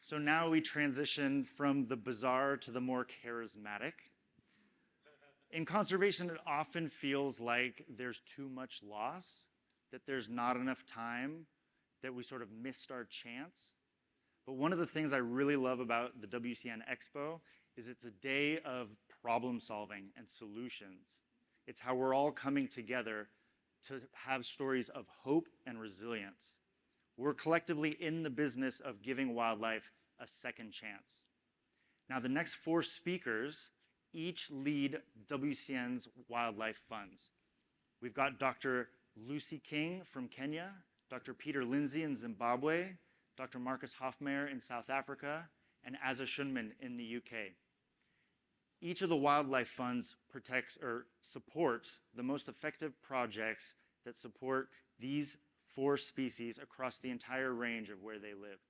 So now we transition from the bizarre to the more charismatic. In conservation, it often feels like there's too much loss, that there's not enough time, that we sort of missed our chance. But one of the things I really love about the WCN Expo is it's a day of problem solving and solutions. It's how we're all coming together to have stories of hope and resilience. We're collectively in the business of giving wildlife a second chance. Now, the next 4 speakers each lead WCN's wildlife funds. We've got Dr. Lucy King from Kenya, Dr. Peter Lindsay in Zimbabwe, Dr. Marcus Hofmeyr in South Africa, and Asa Shunman in the UK. Each of the wildlife funds protects or supports the most effective projects that support these 4 species across the entire range of where they live.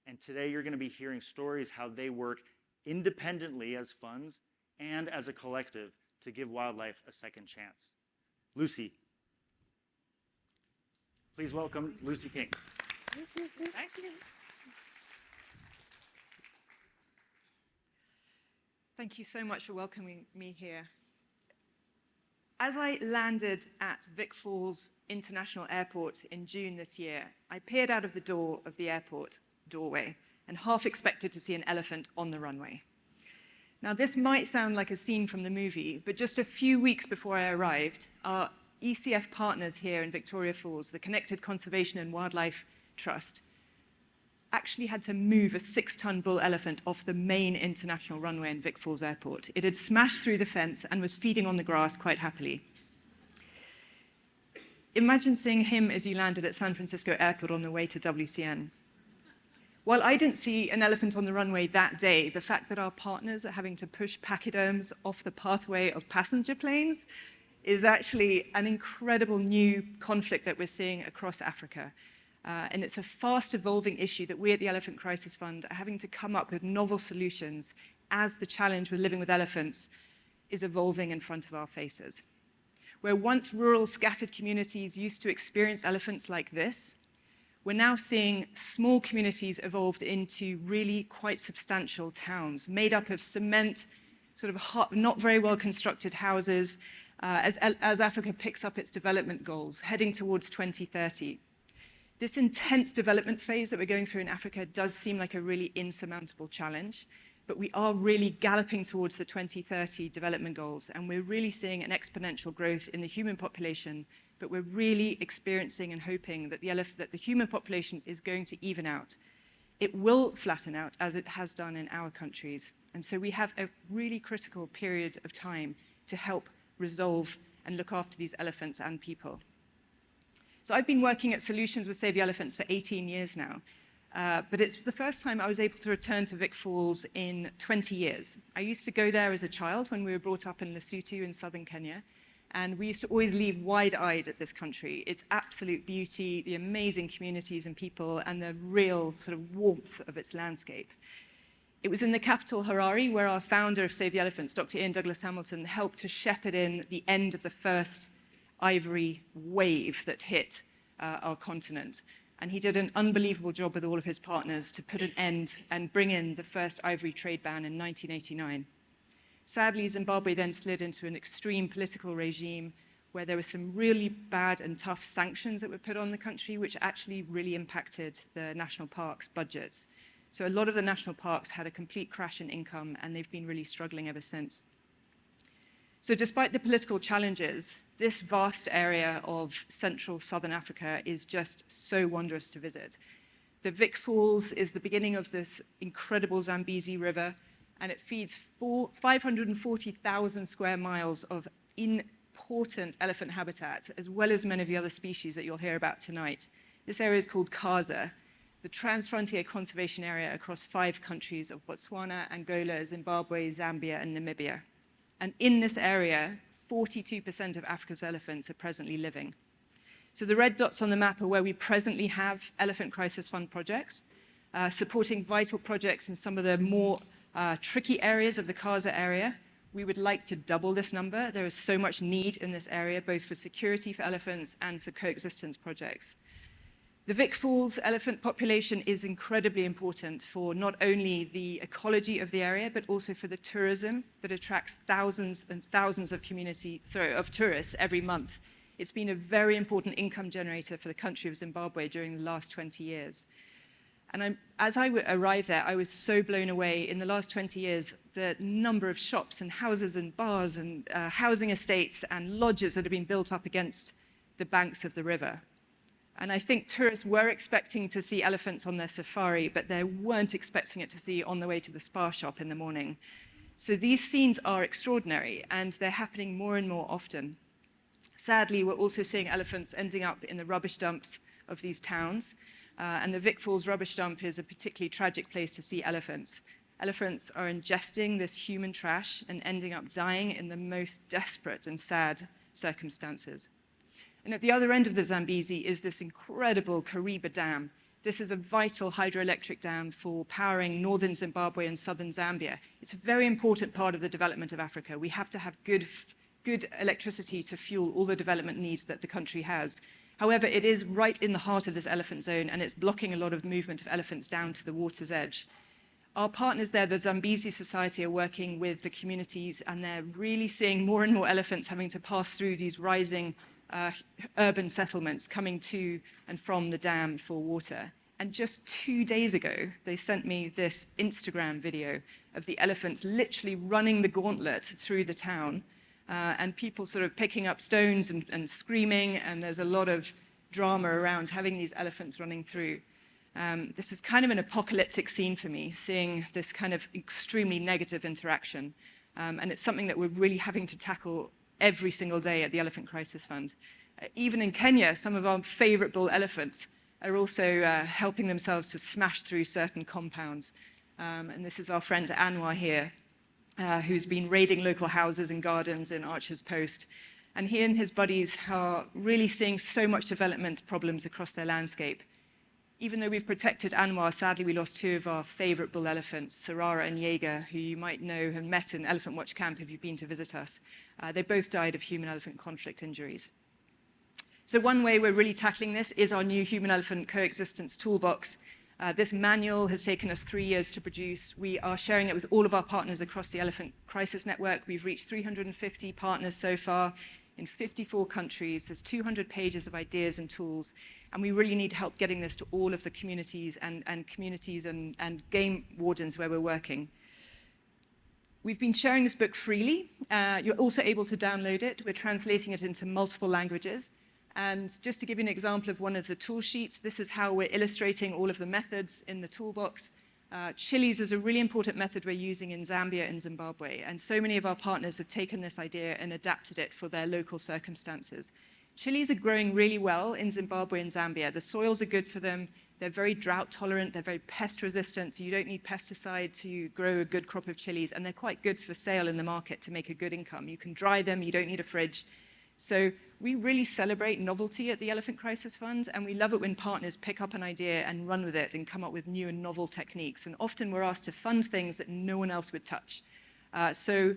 And today you're going to be hearing stories how they work independently as funds and as a collective to give wildlife a second chance. Lucy. Please welcome Lucy King. Thank you. Thank you so much for welcoming me here. As I landed at Vic Falls International Airport in June this year, I peered out of the door of the airport doorway and half expected to see an elephant on the runway. Now, this might sound like a scene from the movie, but just a few weeks before I arrived, our ECF partners here in Victoria Falls, the Connected Conservation and Wildlife Trust, actually had to move a 6-ton bull elephant off the main international runway in Vic Falls Airport. It had smashed through the fence and was feeding on the grass quite happily. Imagine seeing him as you landed at San Francisco Airport on the way to WCN. While I didn't see an elephant on the runway that day, the fact that our partners are having to push pachyderms off the pathway of passenger planes is actually an incredible new conflict that we're seeing across Africa. And it's a fast evolving issue that we at the Elephant Crisis Fund are having to come up with novel solutions as the challenge with living with elephants is evolving in front of our faces. Where once rural scattered communities used to experience elephants like this, we're now seeing small communities evolved into really quite substantial towns made up of cement, sort of not very well constructed houses, as Africa picks up its development goals, heading towards 2030. This intense development phase that we're going through in Africa does seem like a really insurmountable challenge, but we are really galloping towards the 2030 development goals, and we're really seeing an exponential growth in the human population, but we're really experiencing and hoping that the human population is going to even out. It will flatten out as it has done in our countries, and so we have a really critical period of time to help resolve and look after these elephants and people. So I've been working at Solutions with Save the Elephants for 18 years now, but it's the first time I was able to return to Vic Falls in 20 years. I used to go there as a child when we were brought up in Lesotho in southern Kenya, and we used to always leave wide-eyed at this country. Its absolute beauty, the amazing communities and people, and the real sort of warmth of its landscape. It was in the capital, Harare, where our founder of Save the Elephants, Dr. Ian Douglas Hamilton, helped to shepherd in the end of the first ivory wave that hit our continent. And he did an unbelievable job with all of his partners to put an end and bring in the first ivory trade ban in 1989. Sadly, Zimbabwe then slid into an extreme political regime where there were some really bad and tough sanctions that were put on the country, which actually really impacted the national parks' budgets. So a lot of the national parks had a complete crash in income, and they've been really struggling ever since. So despite the political challenges, this vast area of central southern Africa is just so wondrous to visit. The Vic Falls is the beginning of this incredible Zambezi River, and it feeds 540,000 square miles of important elephant habitat, as well as many of the other species that you'll hear about tonight. This area is called Kaza, the Transfrontier Conservation Area across 5 countries of Botswana, Angola, Zimbabwe, Zambia, and Namibia. And in this area, 42% of Africa's elephants are presently living. So the red dots on the map are where we presently have Elephant Crisis Fund projects, supporting vital projects in some of the more tricky areas of the Kaza area. We would like to double this number. There is so much need in this area, both for security for elephants and for coexistence projects. The Vic Falls elephant population is incredibly important for not only the ecology of the area, but also for the tourism that attracts thousands and thousands of tourists every month. It's been a very important income generator for the country of Zimbabwe during the last 20 years. And as I arrived there, I was so blown away. In the last 20 years, the number of shops and houses and bars and housing estates and lodges that have been built up against the banks of the river. And I think tourists were expecting to see elephants on their safari, but they weren't expecting it to see on the way to the spa shop in the morning. So these scenes are extraordinary, and they're happening more and more often. Sadly, we're also seeing elephants ending up in the rubbish dumps of these towns. And the Vic Falls rubbish dump is a particularly tragic place to see elephants. Elephants are ingesting this human trash and ending up dying in the most desperate and sad circumstances. And at the other end of the Zambezi is this incredible Kariba Dam. This is a vital hydroelectric dam for powering northern Zimbabwe and southern Zambia. It's a very important part of the development of Africa. We have to have good electricity to fuel all the development needs that the country has. However, it is right in the heart of this elephant zone, and it's blocking a lot of movement of elephants down to the water's edge. Our partners there, the Zambezi Society, are working with the communities, and they're really seeing more and more elephants having to pass through these rising urban settlements coming to and from the dam for water. And just 2 days ago, they sent me this Instagram video of the elephants literally running the gauntlet through the town. And people sort of picking up stones and screaming, and there's a lot of drama around having these elephants running through. This is kind of an apocalyptic scene for me, seeing this kind of extremely negative interaction. And it's something that we're really having to tackle every single day at the Elephant Crisis Fund. Even in Kenya, some of our favorite bull elephants are also helping themselves to smash through certain compounds. And this is our friend Anwar here, who's been raiding local houses and gardens in Archer's Post. And he and his buddies are really seeing so much development problems across their landscape. Even though we've protected Anwar, sadly we lost two of our favorite bull elephants, Sarara and Jaeger, who you might know have met in Elephant Watch Camp if you've been to visit us. They both died of human-elephant conflict injuries. So one way we're really tackling this is our new human-elephant coexistence toolbox. This manual has taken us 3 years to produce. We are sharing it with all of our partners across the Elephant Crisis Network. We've reached 350 partners so far in 54 countries. There's 200 pages of ideas and tools, and we really need help getting this to all of the communities and game wardens where we're working. We've been sharing this book freely. You're also able to download it. We're translating it into multiple languages. And just to give you an example of one of the tool sheets, this is how we're illustrating all of the methods in the toolbox. Chilies is a really important method we're using in Zambia and Zimbabwe, and so many of our partners have taken this idea and adapted it for their local circumstances. Chilies are growing really well in Zimbabwe and Zambia. The soils are good for them. They're very drought tolerant. They're very pest resistant, so you don't need pesticide to grow a good crop of chilies, and they're quite good for sale in the market to make a good income. You can dry them. You don't need a fridge. So we really celebrate novelty at the Elephant Crisis Fund, and we love it when partners pick up an idea and run with it and come up with new and novel techniques. And often we're asked to fund things that no one else would touch. So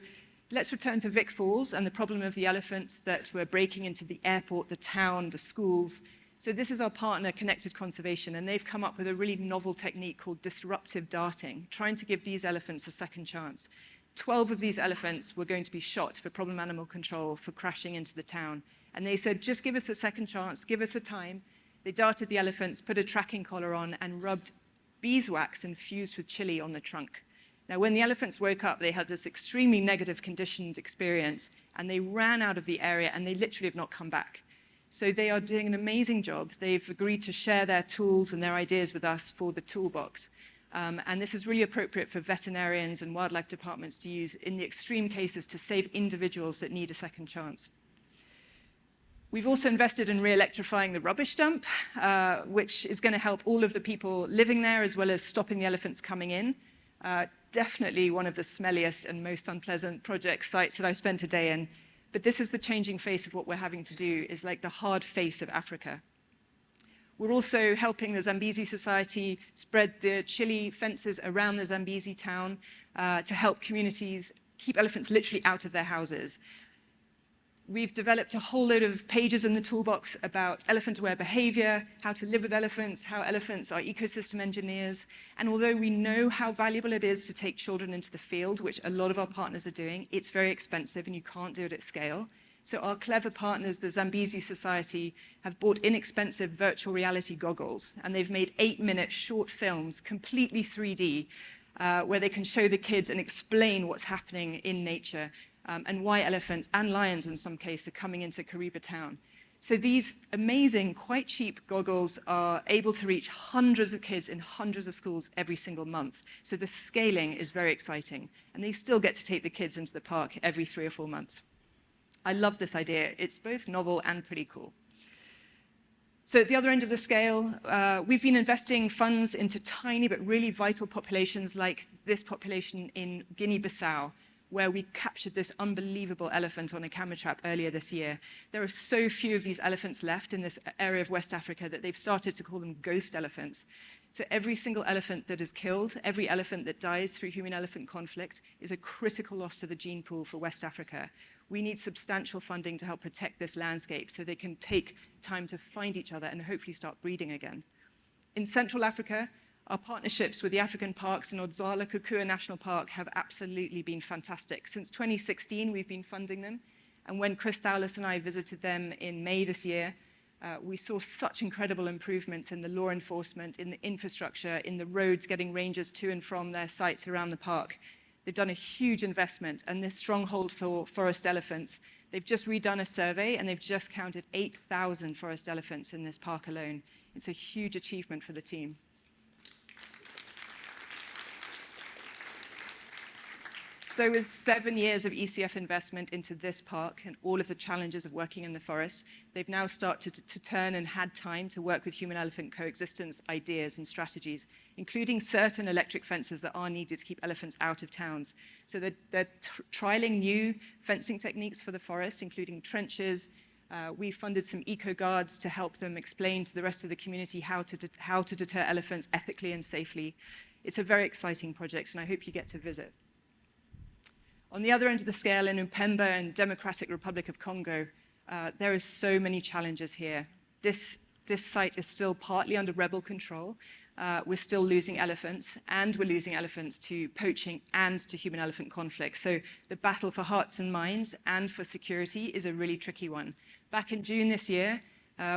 let's return to Vic Falls and the problem of the elephants that were breaking into the airport, the town, the schools. So this is our partner, Connected Conservation, and they've come up with a really novel technique called disruptive darting, trying to give these elephants a second chance. 12 of these elephants were going to be shot for problem animal control for crashing into the town. And they said, just give us a second chance, give us a time. They darted the elephants, put a tracking collar on, and rubbed beeswax infused with chili on the trunk. Now, when the elephants woke up, they had this extremely negative conditioned experience, and they ran out of the area, and they literally have not come back. So they are doing an amazing job. They've agreed to share their tools and their ideas with us for the toolbox. And this is really appropriate for veterinarians and wildlife departments to use in the extreme cases to save individuals that need a second chance. We've also invested in re-electrifying the rubbish dump, which is going to help all of the people living there as well as stopping the elephants coming in. Definitely one of the smelliest and most unpleasant project sites that I've spent a day in. But this is the changing face of what we're having to do, is like the hard face of Africa. We're also helping the Zambezi Society spread the chili fences around the Zambezi town to help communities keep elephants literally out of their houses. We've developed a whole load of pages in the toolbox about elephant-aware behavior, how to live with elephants, how elephants are ecosystem engineers. And although we know how valuable it is to take children into the field, which a lot of our partners are doing, it's very expensive and you can't do it at scale. So our clever partners, the Zambezi Society, have bought inexpensive virtual reality goggles, and they've made 8-minute short films, completely 3D, where they can show the kids and explain what's happening in nature, and why elephants and lions, in some cases, are coming into Kariba town. So these amazing, quite cheap goggles are able to reach hundreds of kids in hundreds of schools every single month. So the scaling is very exciting, and they still get to take the kids into the park every 3 or 4 months. I love this idea. It's both novel and pretty cool. So at the other end of the scale, we've been investing funds into tiny but really vital populations like this population in Guinea-Bissau, where we captured this unbelievable elephant on a camera trap earlier this year. There are so few of these elephants left in this area of West Africa that they've started to call them ghost elephants. So every single elephant that is killed, every elephant that dies through human-elephant conflict is a critical loss to the gene pool for West Africa. We need substantial funding to help protect this landscape so they can take time to find each other and hopefully start breeding again. In Central Africa, our partnerships with the African parks in Odzala Kukua National Park have absolutely been fantastic. Since 2016, we've been funding them. And when Chris Thaulis and I visited them in May this year, we saw such incredible improvements in the law enforcement, in the infrastructure, in the roads, getting rangers to and from their sites around the park. They've done a huge investment, and this stronghold for forest elephants, they've just redone a survey, and they've just counted 8,000 forest elephants in this park alone. It's a huge achievement for the team. So with 7 years of ECF investment into this park and all of the challenges of working in the forest, they've now started to turn and had time to work with human-elephant coexistence ideas and strategies, including certain electric fences that are needed to keep elephants out of towns. So they're trialing new fencing techniques for the forest, including trenches. We funded some eco-guards to help them explain to the rest of the community how to deter elephants ethically and safely. It's a very exciting project, and I hope you get to visit. On the other end of the scale, in Upemba and Democratic Republic of Congo, there are so many challenges here. This site is still partly under rebel control. We're still losing elephants, and we're losing elephants to poaching and to human-elephant conflict. So the battle for hearts and minds and for security is a really tricky one. Back in June this year,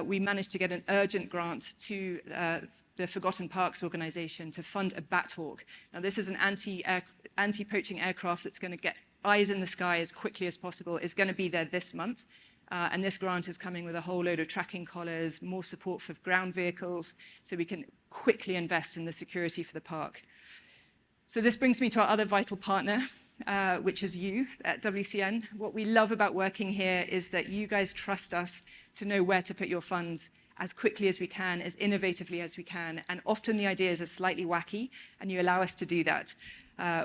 we managed to get an urgent grant to the Forgotten Parks organization to fund a Bathawk. Now, this is an anti-poaching aircraft that's going to get eyes in the sky as quickly as possible. It's going to be there this month. And this grant is coming with a whole load of tracking collars, more support for ground vehicles, so we can quickly invest in the security for the park. So this brings me to our other vital partner, which is you at WCN. What we love about working here is that you guys trust us to know where to put your funds as quickly as we can, as innovatively as we can. And often the ideas are slightly wacky, and you allow us to do that.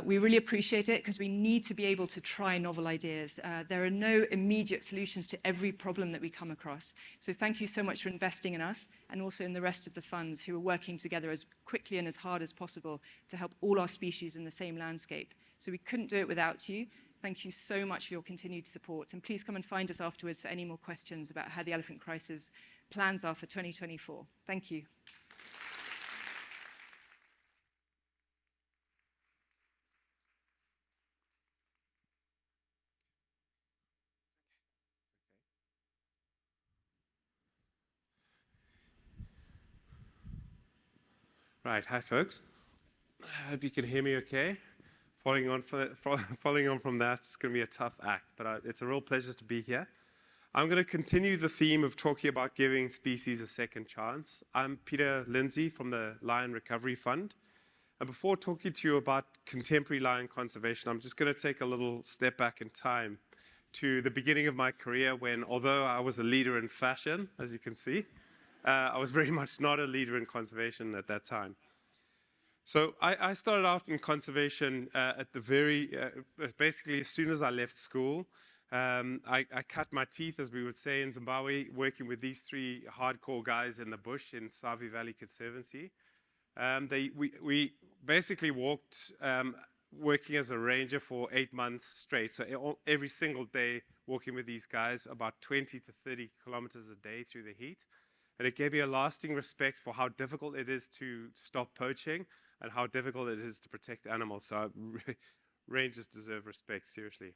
We really appreciate it because we need to be able to try novel ideas. There are no immediate solutions to every problem that we come across. So thank you so much for investing in us and also in the rest of the funds who are working together as quickly and as hard as possible to help all our species in the same landscape. So we couldn't do it without you. Thank you so much for your continued support. And please come and find us afterwards for any more questions about how the elephant crisis plans are for 2024. Thank you. Right, hi folks. I hope you can hear me okay. Following on from that, it's going to be a tough act, but it's a real pleasure to be here. I'm going to continue the theme of talking about giving species a second chance. I'm Peter Lindsay from the Lion Recovery Fund. And before talking to you about contemporary lion conservation, I'm just going to take a little step back in time to the beginning of my career when, although I was a leader in fashion, as you can see, I was very much not a leader in conservation at that time. So I started out in conservation at the basically as soon as I left school. I cut my teeth, as we would say in Zimbabwe, working with these 3 hardcore guys in the bush in Savi Valley Conservancy. We basically walked working as a ranger for 8 months straight. So every single day walking with these guys, about 20 to 30 kilometers a day through the heat. And it gave me a lasting respect for how difficult it is to stop poaching and how difficult it is to protect animals. So rangers deserve respect, seriously.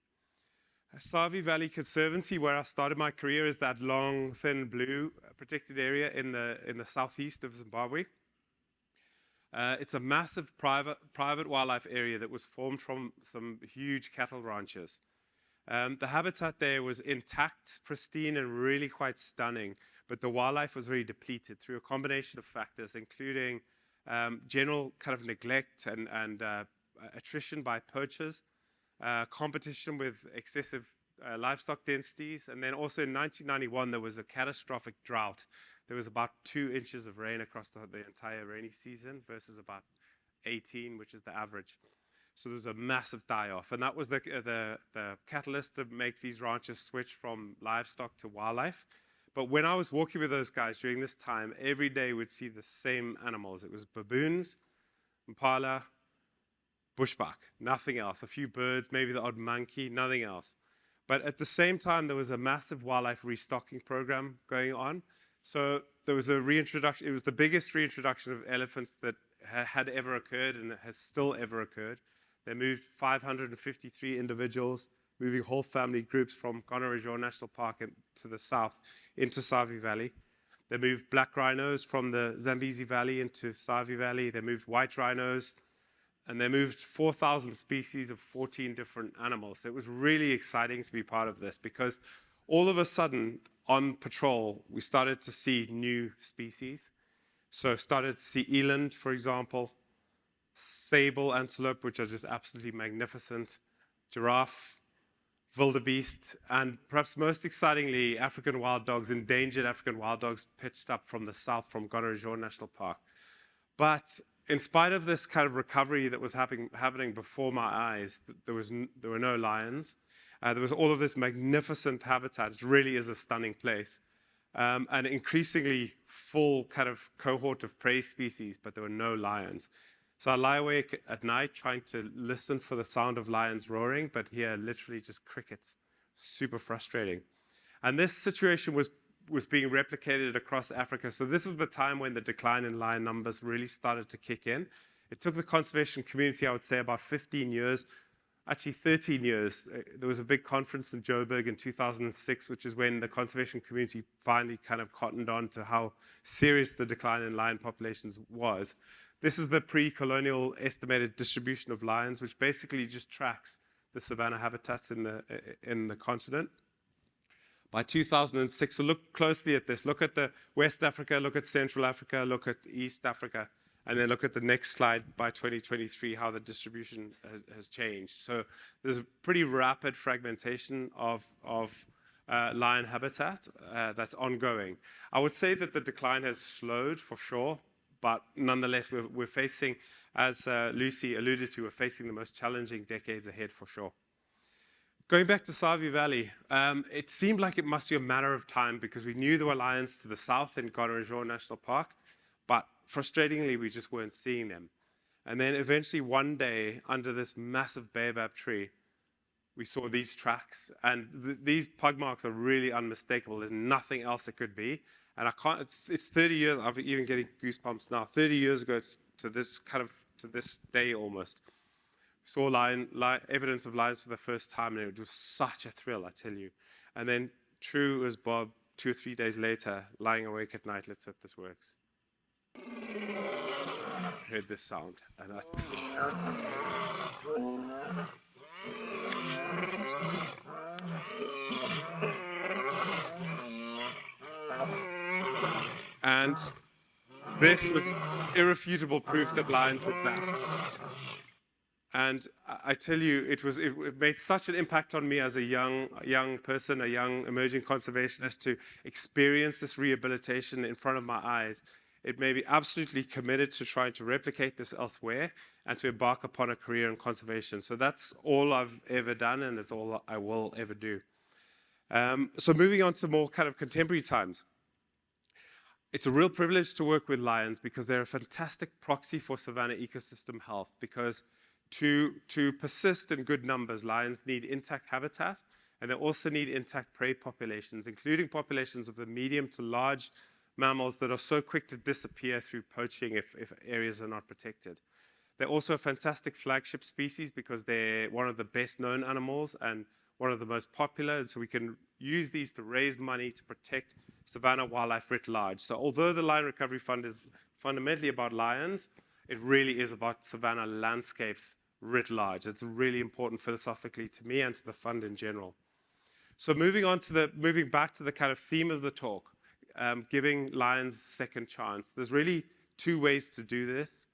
Savi Valley Conservancy, where I started my career, is that long, thin blue protected area in the southeast of Zimbabwe. It's a massive private wildlife area that was formed from some huge cattle ranches. The habitat there was intact, pristine, and really quite stunning, but the wildlife was very depleted through a combination of factors, including general kind of neglect and attrition by poachers, competition with excessive livestock densities, and then also in 1991 there was a catastrophic drought. There was about 2 inches of rain across the entire rainy season versus about 18, which is the average. So there was a massive die-off, and that was the catalyst to make these ranches switch from livestock to wildlife. But when I was walking with those guys during this time, every day we'd see the same animals. It was baboons, impala, bushbuck, nothing else. A few birds, maybe the odd monkey, nothing else. But at the same time, there was a massive wildlife restocking program going on. So there was a reintroduction. It was the biggest reintroduction of elephants that had ever occurred and has still ever occurred. They moved 553 individuals, moving whole family groups from Gonorrhea National Park to the south into Savi Valley. They moved black rhinos from the Zambezi Valley into Savi Valley. They moved white rhinos, and they moved 4,000 species of 14 different animals. So it was really exciting to be part of this because all of a sudden, on patrol, we started to see new species. So started to see eland, for example, sable antelope, which are just absolutely magnificent, giraffe, wildebeest, and perhaps most excitingly, African wild dogs, endangered African wild dogs pitched up from the south from Gonorrhea National Park. But in spite of this kind of recovery that was happening before my eyes, there were no lions. There was all of this magnificent habitat. It really is a stunning place. And increasingly full kind of cohort of prey species, but there were no lions. So I lie awake at night trying to listen for the sound of lions roaring, but hear literally just crickets. Super frustrating. And this situation was being replicated across Africa. So this is the time when the decline in lion numbers really started to kick in. It took the conservation community, I would say, about 15 years, actually 13 years. There was a big conference in Joburg in 2006, which is when the conservation community finally kind of cottoned on to how serious the decline in lion populations was. This is the pre-colonial estimated distribution of lions, which basically just tracks the savanna habitats in the continent. By 2006, so look closely at this. Look at the West Africa, look at Central Africa, look at East Africa, and then look at the next slide by 2023, how the distribution has changed. So there's a pretty rapid fragmentation of lion habitat that's ongoing. I would say that the decline has slowed for sure, but nonetheless, we're facing, as Lucy alluded to, we're facing the most challenging decades ahead for sure. Going back to Savi Valley, it seemed like it must be a matter of time because we knew there were lions to the south in Gonorrhea National Park, but frustratingly, we just weren't seeing them. And then eventually one day, under this massive baobab tree, we saw these tracks, and these pug marks are really unmistakable. There's nothing else it could be. And it's 30 years, I'm even getting goosebumps now, 30 years ago to this day almost. Saw evidence of lions for the first time, and it was such a thrill, I tell you. And then, true as Bob, 2 or 3 days later, lying awake at night, let's hope this works. Heard this sound, and that's and this was irrefutable proof that lions would nap. And I tell you, it made such an impact on me as a young person, a young emerging conservationist, to experience this rehabilitation in front of my eyes. It made me absolutely committed to trying to replicate this elsewhere and to embark upon a career in conservation. So that's all I've ever done, and it's all I will ever do. So moving on to more kind of contemporary times. It's a real privilege to work with lions because they're a fantastic proxy for savanna ecosystem health, because To persist in good numbers, lions need intact habitat, and they also need intact prey populations, including populations of the medium to large mammals that are so quick to disappear through poaching if areas are not protected. They're also a fantastic flagship species because they're one of the best known animals and one of the most popular, and so we can use these to raise money to protect savanna wildlife writ large. So although the Lion Recovery Fund is fundamentally about lions, it really is about savanna landscapes writ large. It's really important philosophically to me and to the fund in general. So moving back to the kind of theme of the talk, giving lions a second chance. There's really two ways to do this.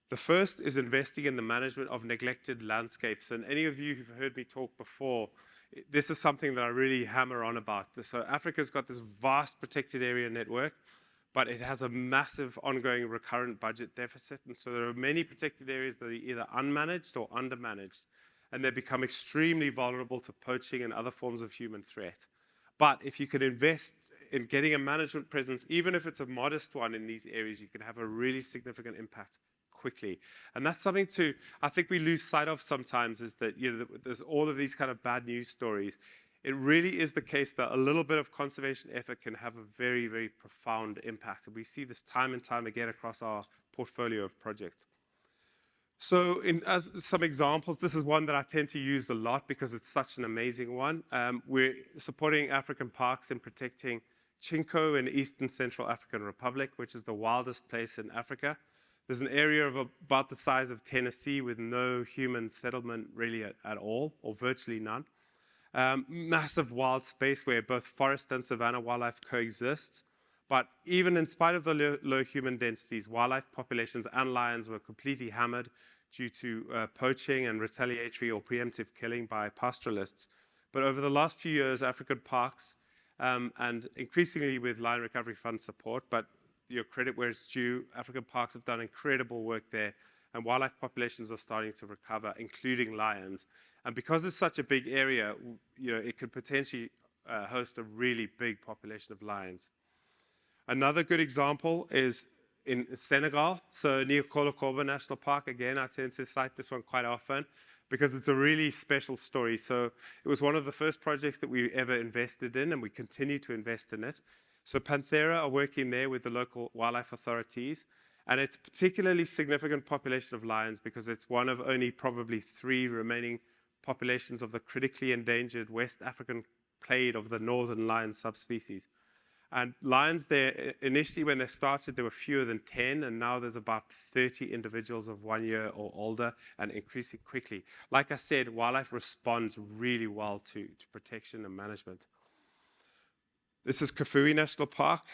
The first is investing in the management of neglected landscapes. And any of you who've heard me talk before, this is something that I really hammer on about. So Africa's got this vast protected area network, but it has a massive ongoing recurrent budget deficit. And so there are many protected areas that are either unmanaged or undermanaged, and they become extremely vulnerable to poaching and other forms of human threat. But if you can invest in getting a management presence, even if it's a modest one in these areas, you can have a really significant impact quickly. And that's something I think we lose sight of sometimes, is that there's all of these kind of bad news stories. It really is the case that a little bit of conservation effort can have a very, very profound impact. And we see this time and time again across our portfolio of projects. So as some examples, this is one that I tend to use a lot because it's such an amazing one. We're supporting African parks in protecting Chinko in Eastern Central African Republic, which is the wildest place in Africa. There's an area of about the size of Tennessee with no human settlement really at all, or virtually none. Massive wild space where both forest and savanna wildlife coexist. But even in spite of the low human densities, wildlife populations and lions were completely hammered due to poaching and retaliatory or preemptive killing by pastoralists. But over the last few years, African parks, and increasingly with Lion Recovery Fund support, but your credit where it's due, African parks have done incredible work there, and wildlife populations are starting to recover, including lions. And because it's such a big area, it could potentially host a really big population of lions. Another good example is in Senegal. So Niokolo-Koba National Park, again, I tend to cite this one quite often because it's a really special story. So it was one of the first projects that we ever invested in, and we continue to invest in it. So Panthera are working there with the local wildlife authorities, and it's a particularly significant population of lions because it's one of only probably 3 remaining populations of the critically endangered West African clade of the northern lion subspecies. And lions there, initially when they started, there were fewer than 10, and now there's about 30 individuals of 1 year or older and increasing quickly. Like I said, wildlife responds really well to protection and management. This is Kafue National Park,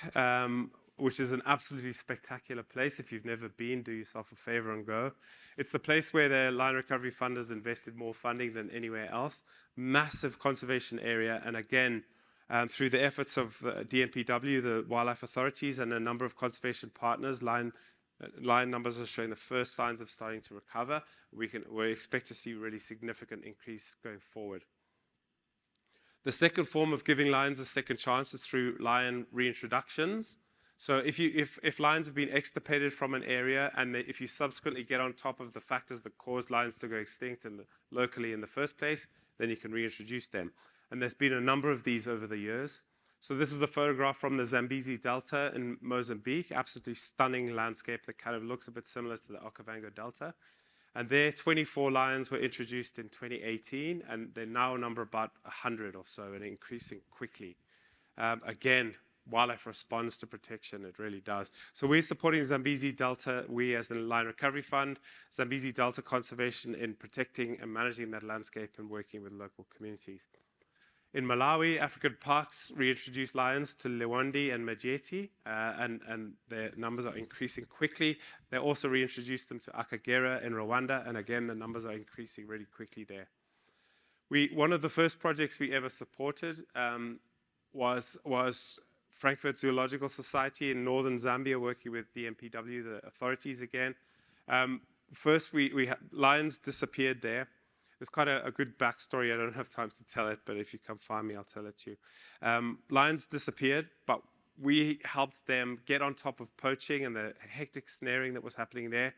which is an absolutely spectacular place. If you've never been, do yourself a favor and go. It's the place where the Lion Recovery Fund has invested more funding than anywhere else. Massive conservation area, and again, through the efforts of DNPW, the wildlife authorities, and a number of conservation partners, lion numbers are showing the first signs of starting to recover. We expect to see really significant increase going forward. The second form of giving lions a second chance is through lion reintroductions. So if lions have been extirpated from an area, and if you subsequently get on top of the factors that caused lions to go extinct locally in the first place, then you can reintroduce them. And there's been a number of these over the years. So this is a photograph from the Zambezi Delta in Mozambique, absolutely stunning landscape that kind of looks a bit similar to the Okavango Delta. And there, 24 lions were introduced in 2018, and they now number about 100 or so, and increasing quickly. Again, wildlife responds to protection, it really does. So we're supporting Zambezi Delta, we as the Lion Recovery Fund, Zambezi Delta Conservation in protecting and managing that landscape and working with local communities. In Malawi, African parks reintroduced lions to Liwondi and Majeti, and their numbers are increasing quickly. They also reintroduced them to Akagera in Rwanda, and again, the numbers are increasing really quickly there. One of the first projects we ever supported was Frankfurt Zoological Society in northern Zambia, working with DNPW, the authorities again. First, lions disappeared there. There's quite a good backstory. I don't have time to tell it, but if you come find me, I'll tell it to you. Lions disappeared, but we helped them get on top of poaching and the hectic snaring that was happening there.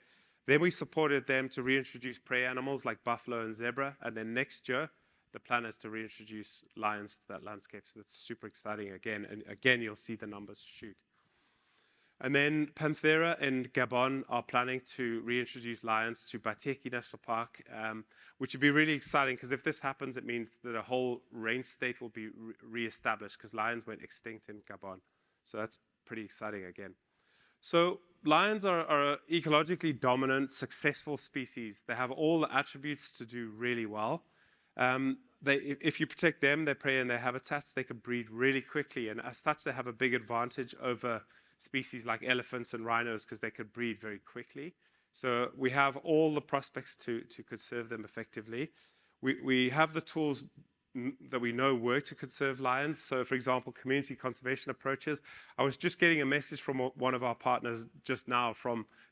Then we supported them to reintroduce prey animals like buffalo and zebra. And then next year, the plan is to reintroduce lions to that landscape. So that's super exciting again. And again, you'll see the numbers shoot. And then Panthera and Gabon are planning to reintroduce lions to Bateki National Park, which would be really exciting because if this happens, it means that a whole range state will be re-established because lions went extinct in Gabon. So that's pretty exciting again. So lions are ecologically dominant, successful species. They have all the attributes to do really well. If you protect them, their prey and their habitats, they can breed really quickly. And as such, they have a big advantage over species like elephants and rhinos because they could breed very quickly. So we have all the prospects to conserve them effectively. We have the tools that we know work to conserve lions. So for example, community conservation approaches. I was just getting a message from one of our partners just now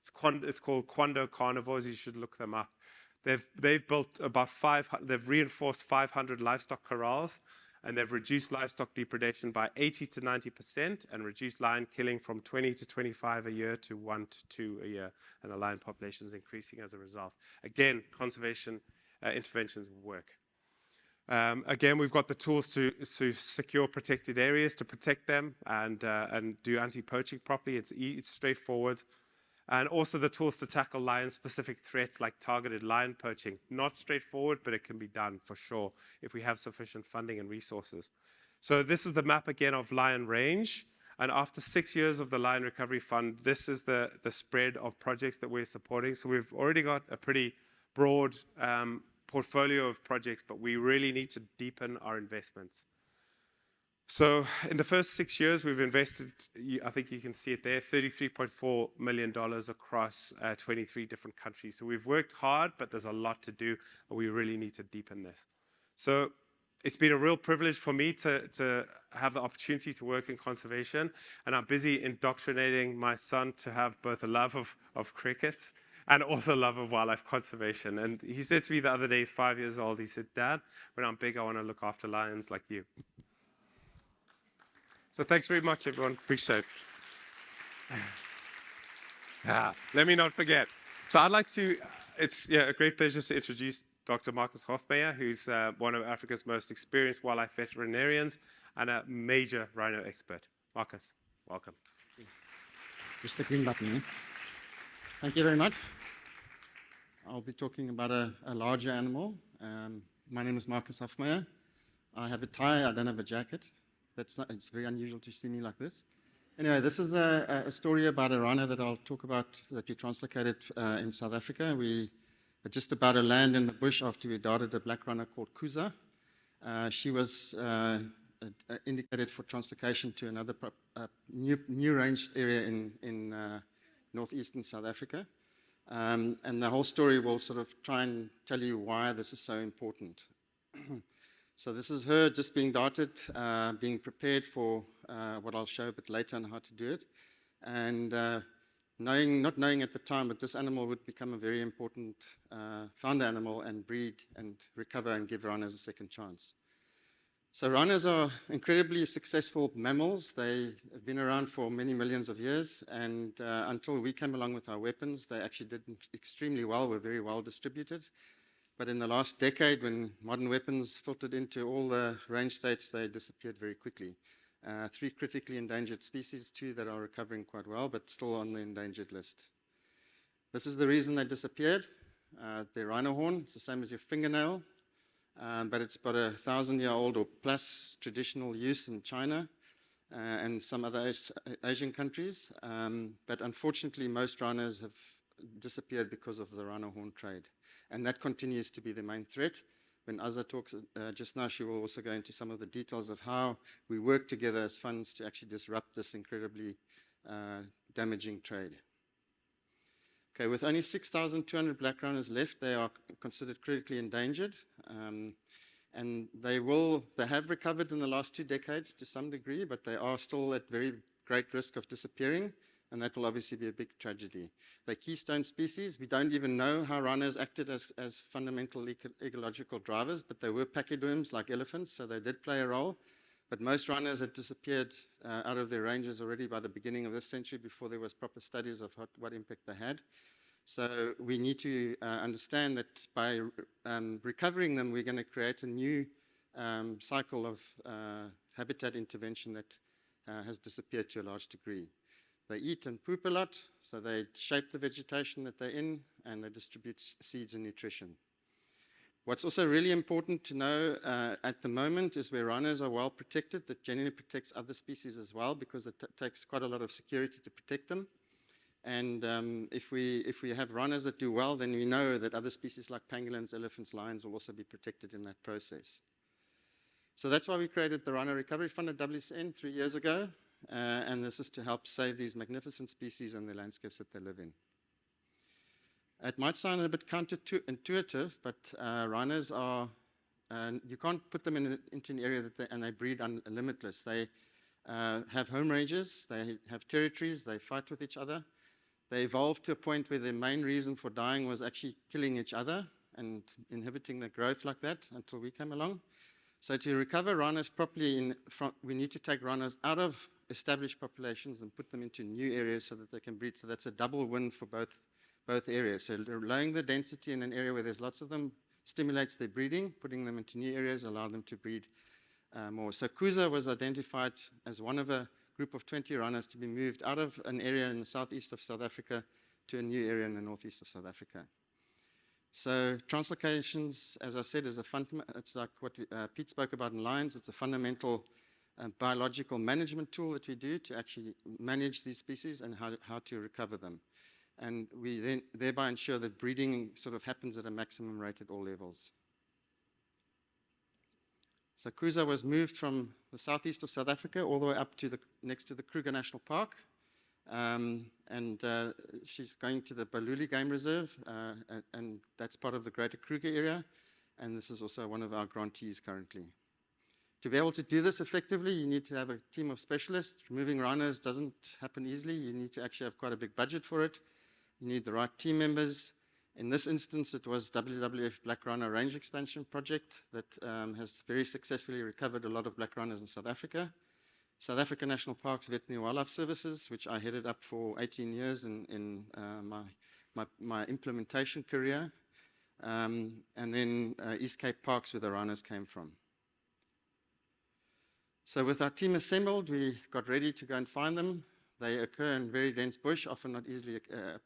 it's called Quando Carnivores. You should look them up. They've built about they've reinforced 500 livestock corrals, and they've reduced livestock depredation by 80 to 90% and reduced lion killing from 20 to 25 a year to 1 to 2 a year. And the lion population is increasing as a result. Again, conservation interventions work. Again, we've got the tools to secure protected areas, to protect them and do anti-poaching properly. It's straightforward. And also the tools to tackle lion-specific threats like targeted lion poaching. Not straightforward, but it can be done for sure if we have sufficient funding and resources. So this is the map again of lion range. And after 6 years of the Lion Recovery Fund, this is the spread of projects that we're supporting. So we've already got a pretty broad portfolio of projects, but we really need to deepen our investments. So in the first 6 years, we've invested, I think you can see it there, $33.4 million across 23 different countries. So we've worked hard, but there's a lot to do, and we really need to deepen this. So it's been a real privilege for me to have the opportunity to work in conservation, and I'm busy indoctrinating my son to have both a love of cricket and also love of wildlife conservation. And he said to me the other day, he's 5 years old, he said, "Dad, when I'm big, I want to look after lions like you." So thanks very much, everyone. Appreciate it. Let me not forget. So I'd like to, it's a great pleasure to introduce Dr. Marcus Hofmeyer, who's one of Africa's most experienced wildlife veterinarians and a major rhino expert. Marcus, welcome. Just the green button. Thank you very much. I'll be talking about a larger animal. My name is Marcus Hofmeyer. I have a tie, I don't have a jacket. It's very unusual to see me like this. Anyway, this is a story about a rhino that I'll talk about that we translocated in South Africa. We are just about to land in the bush after we darted a black rhino called Kuza. She was indicated for translocation to another new ranged area in northeastern South Africa. And the whole story will sort of try and tell you why this is so important. So this is her just being darted, being prepared for what I'll show a bit later on how to do it. And not knowing at the time that this animal would become a very important founder animal and breed and recover and give rhinos a second chance. So rhinos are incredibly successful mammals. They have been around for many millions of years, and until we came along with our weapons, they actually did extremely well, were very well distributed. But in the last decade, when modern weapons filtered into all the range states, they disappeared very quickly. 3 critically endangered species, 2 that are recovering quite well, but still on the endangered list. This is the reason they disappeared. Their rhino horn, it's the same as your fingernail, but it's got 1,000-year-old or plus traditional use in China and some other Asian countries. But unfortunately, most rhinos have disappeared because of the rhino horn trade. And that continues to be the main threat. When Azza talks just now, she will also go into some of the details of how we work together as funds to actually disrupt this incredibly damaging trade. Okay, with only 6,200 black rhinos left, they are considered critically endangered. And they have recovered in the last 2 decades to some degree, but they are still at very great risk of disappearing. And that will obviously be a big tragedy. They're keystone species. We don't even know how rhinos acted as fundamental ecological drivers, but they were pachyderms like elephants, so they did play a role. But most rhinos had disappeared out of their ranges already by the beginning of this century before there was proper studies of what impact they had. So we need to understand that by recovering them, we're going to create a new cycle of habitat intervention that has disappeared to a large degree. They eat and poop a lot, so they shape the vegetation that they're in, and they distribute seeds and nutrition. What's also really important to know at the moment is where rhinos are well protected, that generally protects other species as well, because it takes quite a lot of security to protect them. And if we have rhinos that do well, then we know that other species like pangolins, elephants, lions will also be protected in that process. So that's why we created the Rhino Recovery Fund at WCN 3 years ago. And this is to help save these magnificent species and the landscapes that they live in. It might sound a bit counterintuitive, but rhinos are, you can't put them into an area and they breed limitless. They have home ranges, they have territories, they fight with each other. They evolved to a point where their main reason for dying was actually killing each other and inhibiting their growth like that until we came along. So to recover rhinos properly, we need to take rhinos out of established populations and put them into new areas so that they can breed. So that's a double win for both areas. So lowering the density in an area where there's lots of them stimulates their breeding, putting them into new areas, allow them to breed more. So Kuza was identified as one of a group of 20 rhinos to be moved out of an area in the southeast of South Africa to a new area in the northeast of South Africa. So translocations, as I said, is it's like what Pete spoke about in lions. It's a fundamental biological management tool that we do to actually manage these species and how to recover them. And we then thereby ensure that breeding sort of happens at a maximum rate at all levels. So Kuza was moved from the southeast of South Africa all the way up to next to the Kruger National Park. She's going to the Baluli Game Reserve, and that's part of the Greater Kruger area. And this is also one of our grantees currently. To be able to do this effectively, you need to have a team of specialists. Removing rhinos doesn't happen easily. You need to actually have quite a big budget for it. You need the right team members. In this instance, it was WWF Black Rhino Range Expansion Project that has very successfully recovered a lot of black rhinos in South Africa. South African National Parks Veterinary Wildlife Services, which I headed up for 18 years in my implementation career. And then East Cape Parks, where the rhinos came from. So with our team assembled, we got ready to go and find them. They occur in very dense bush, often not easily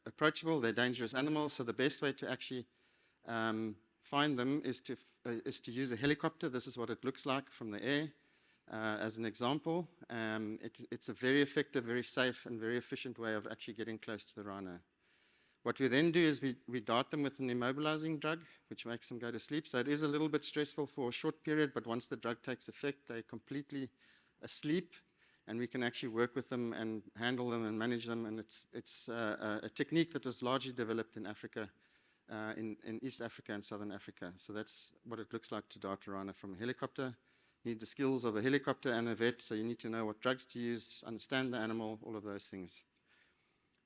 approachable. They're dangerous animals, so the best way to actually find them is to use a helicopter. This is what it looks like from the air. As an example, it's a very effective, very safe, and very efficient way of actually getting close to the rhino. What we then do is we dart them with an immobilizing drug, which makes them go to sleep. So it is a little bit stressful for a short period, but once the drug takes effect, they're completely asleep, and we can actually work with them and handle them and manage them. And it's a technique that was largely developed in Africa, in East Africa and Southern Africa. So that's what it looks like to dart a rhino from a helicopter. You need the skills of a helicopter and a vet, so you need to know what drugs to use, understand the animal, all of those things.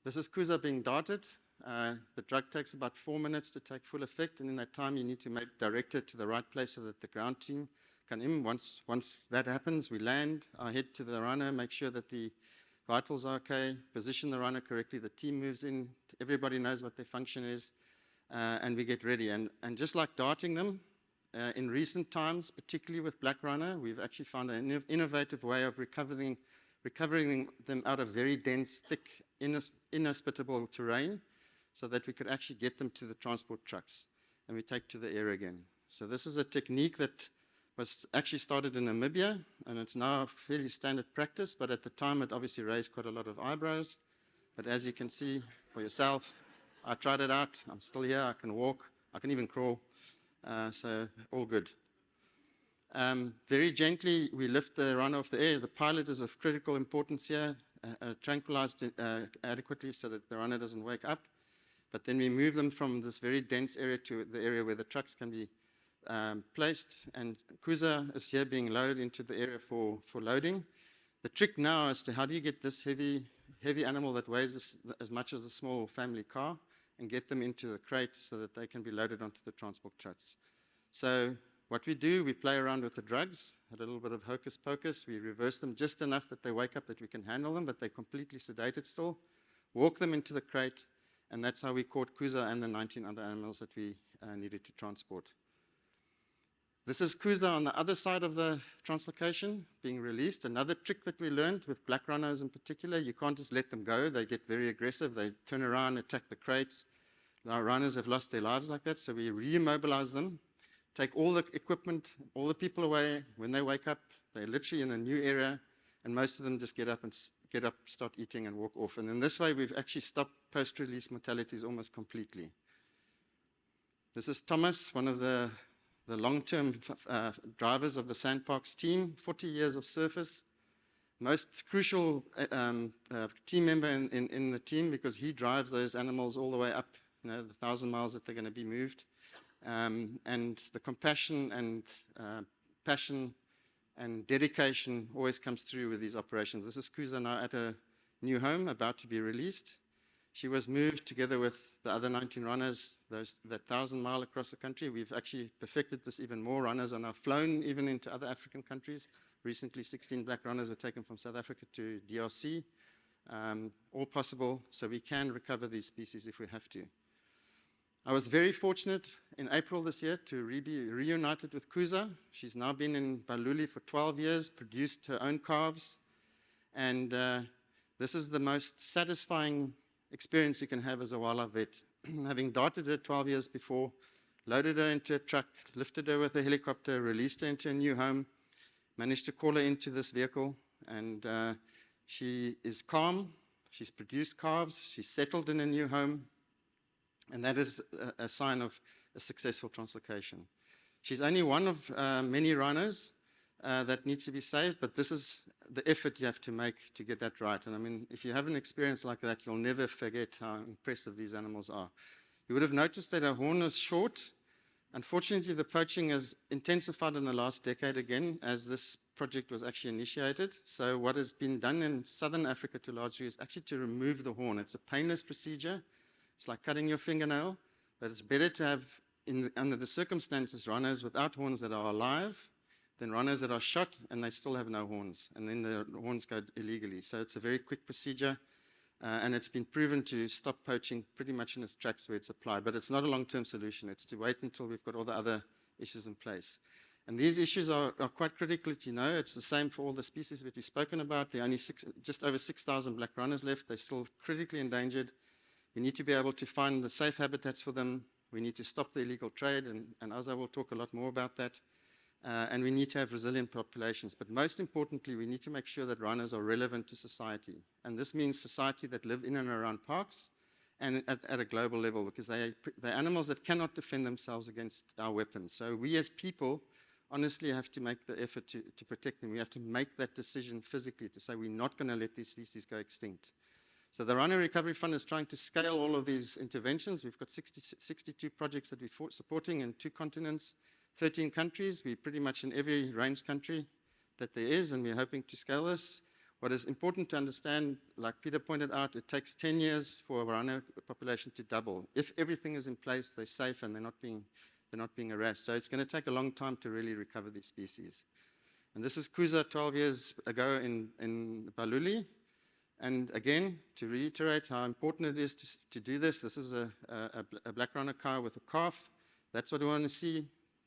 This is Kuza being darted. The drug takes about 4 minutes to take full effect, and in that time you need to direct it to the right place so that the ground team can in. Once that happens, we land, I head to the rhino, make sure that the vitals are okay, position the rhino correctly, the team moves in, everybody knows what their function is, and we get ready. And just like darting them, in recent times, particularly with black rhino, we've actually found an innovative way of recovering them out of very dense, thick, inhospitable terrain, so that we could actually get them to the transport trucks, and we take to the air again. So this is a technique that was actually started in Namibia, and it's now fairly standard practice, but at the time it obviously raised quite a lot of eyebrows. But as you can see for yourself, I tried it out, I'm still here, I can walk, I can even crawl, so all good. Very gently, we lift the rhino off the air. The pilot is of critical importance here, tranquilized adequately so that the rhino doesn't wake up. But then we move them from this very dense area to the area where the trucks can be placed. And Kuza is here being loaded into the area for loading. The trick now is to how do you get this heavy animal that weighs as much as a small family car and get them into the crate so that they can be loaded onto the transport trucks. So what we do, we play around with the drugs, a little bit of hocus pocus. We reverse them just enough that they wake up that we can handle them, but they're completely sedated still. Walk them into the crate, And that's how we caught Kuza and the 19 other animals that we needed to transport. This is Kuza on the other side of the translocation being released. Another trick that we learned with black rhinos in particular, you can't just let them go. They get very aggressive. They turn around, attack the crates. Our rhinos have lost their lives like that, so we re-immobilize them, take all the equipment, all the people away. When they wake up, they're literally in a new area, and most of them just get up, start eating, and walk off. And in this way, we've actually stopped post-release mortalities almost completely. This is Thomas, one of the long-term drivers of the Sandparks team, 40 years of service, most crucial team member in the team because he drives those animals all the way up, the 1,000 miles that they're going to be moved. And the compassion and passion and dedication always comes through with these operations. This is Kuza now at a new home, about to be released. She was moved together with the other 19 runners, that 1,000 mile across the country. We've actually perfected this even more. Runners are now flown even into other African countries. Recently, 16 black runners were taken from South Africa to DRC. All possible, so we can recover these species if we have to. I was very fortunate in April this year to be reunited with Kuza. She's now been in Baluli for 12 years, produced her own calves, and this is the most satisfying experience you can have as a wildlife vet. Having darted her 12 years before, loaded her into a truck, lifted her with a helicopter, released her into a new home, managed to call her into this vehicle, and she is calm, she's produced calves, she's settled in a new home, and that is a sign of a successful translocation. She's only one of many rhinos that needs to be saved, but this is the effort you have to make to get that right. And I mean, if you have an experience like that, you'll never forget how impressive these animals are. You would have noticed that her horn is short. Unfortunately, the poaching has intensified in the last decade again as this project was actually initiated. So what has been done in southern Africa to a large degree is actually to remove the horn. It's a painless procedure. It's like cutting your fingernail, but it's better to have, under the circumstances, rhinos without horns that are alive than rhinos that are shot and they still have no horns, and then the horns go illegally. So it's a very quick procedure, and it's been proven to stop poaching pretty much in its tracks where it's applied. But it's not a long-term solution. It's to wait until we've got all the other issues in place. And these issues are quite critical to know. It's the same for all the species that we've spoken about. There are only just over 6,000 black rhinos left. They're still critically endangered. We need to be able to find the safe habitats for them. We need to stop the illegal trade, and Azza will talk a lot more about that. And we need to have resilient populations. But most importantly, we need to make sure that rhinos are relevant to society. And this means society that live in and around parks and at a global level, because they're animals that cannot defend themselves against our weapons. So we as people honestly have to make the effort to protect them. We have to make that decision physically to say we're not going to let these species go extinct. So the Rhino Recovery Fund is trying to scale all of these interventions. We've got 62 projects that we're supporting in 2 continents, 13 countries. We're pretty much in every range country that there is, and we're hoping to scale this. What is important to understand, like Peter pointed out, it takes 10 years for a rhino population to double. If everything is in place, they're safe and they're not being harassed. So it's going to take a long time to really recover these species. And this is Kuza 12 years ago in Baluli. And again, to reiterate how important it is to do this, this is a black rhino cow with a calf. That's what we want to see,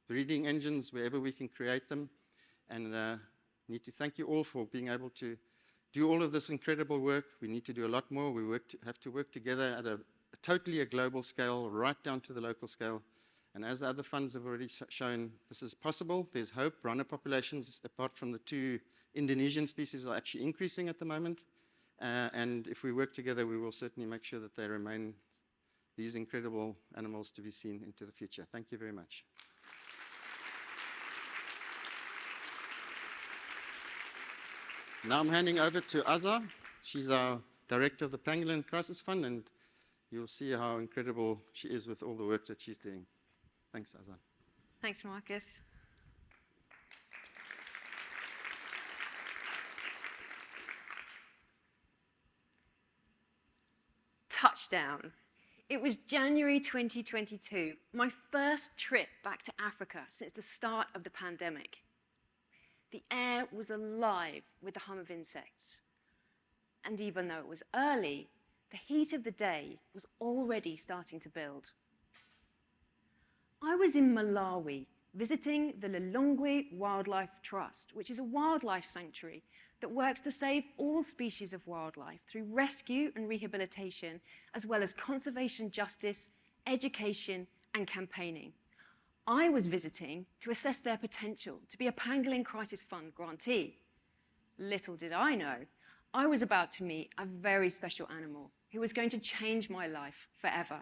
breeding engines wherever we can create them. And need to thank you all for being able to do all of this incredible work. We need to do a lot more. We have to work together at a totally global scale, right down to the local scale. And as the other funds have already shown, this is possible. There's hope. Rhino populations, apart from the 2 Indonesian species, are actually increasing at the moment. And if we work together, we will certainly make sure that they remain these incredible animals to be seen into the future. Thank you very much. Now I'm handing over to Azza. She's our director of the Pangolin Crisis Fund, and you'll see how incredible she is with all the work that she's doing. Thanks, Azza. Thanks, Marcus. Touchdown. It was January 2022, my first trip back to Africa since the start of the pandemic. The air was alive with the hum of insects. And even though it was early, the heat of the day was already starting to build. I was in Malawi visiting the Lilongwe Wildlife Trust, which is a wildlife sanctuary that works to save all species of wildlife through rescue and rehabilitation, as well as conservation justice, education, and campaigning. I was visiting to assess their potential to be a Pangolin Crisis Fund grantee. Little did I know, I was about to meet a very special animal who was going to change my life forever.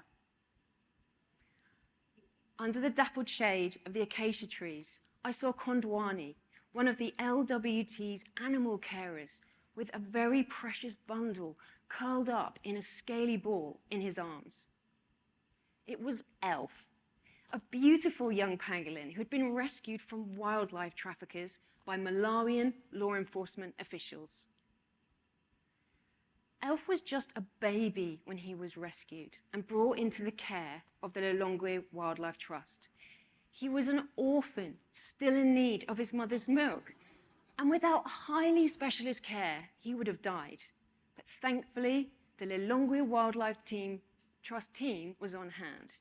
Under the dappled shade of the acacia trees, I saw Kondwani, one of the LWT's animal carers, with a very precious bundle curled up in a scaly ball in his arms. It was Elf, a beautiful young pangolin who had been rescued from wildlife traffickers by Malawian law enforcement officials. Elf was just a baby when he was rescued and brought into the care of the Lilongwe Wildlife Trust. He was an orphan, still in need of his mother's milk, and without highly specialist care, he would have died. But thankfully, the Lilongwe Wildlife Trust team was on hand.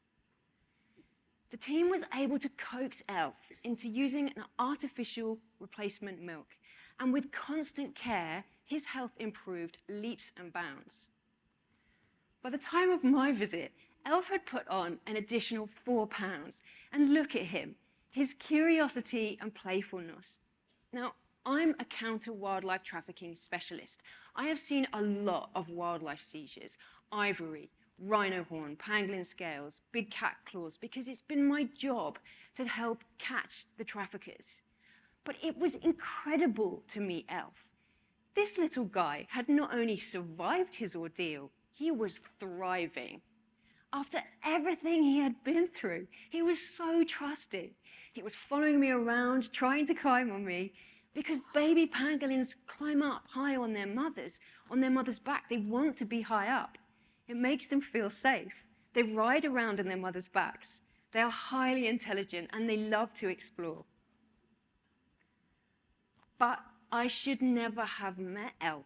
The team was able to coax Elf into using an artificial replacement milk, and with constant care, his health improved leaps and bounds. By the time of my visit, Elf had put on an additional 4 pounds, and look at him, his curiosity and playfulness. Now, I'm a counter-wildlife trafficking specialist. I have seen a lot of wildlife seizures, ivory, rhino horn, pangolin scales, big cat claws, because it's been my job to help catch the traffickers. But it was incredible to meet Elf. This little guy had not only survived his ordeal, he was thriving. After everything he had been through, he was so trusting. He was following me around, trying to climb on me, because baby pangolins climb up high on their mother's back. They want to be high up. It makes them feel safe. They ride around on their mother's backs. They are highly intelligent and they love to explore. But I should never have met Elf.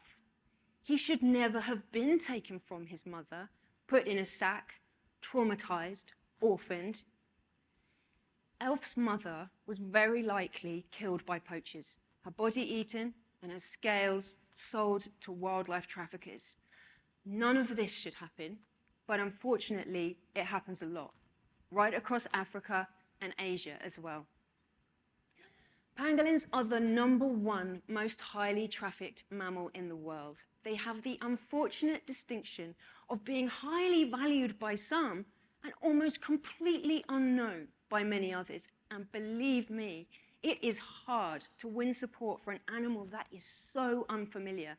He should never have been taken from his mother, put in a sack, traumatized, orphaned. Elf's mother was very likely killed by poachers, her body eaten and her scales sold to wildlife traffickers. None of this should happen, but unfortunately, it happens a lot, right across Africa and Asia as well. Pangolins are the #1 most highly trafficked mammal in the world. They have the unfortunate distinction of being highly valued by some and almost completely unknown by many others. And believe me, it is hard to win support for an animal that is so unfamiliar.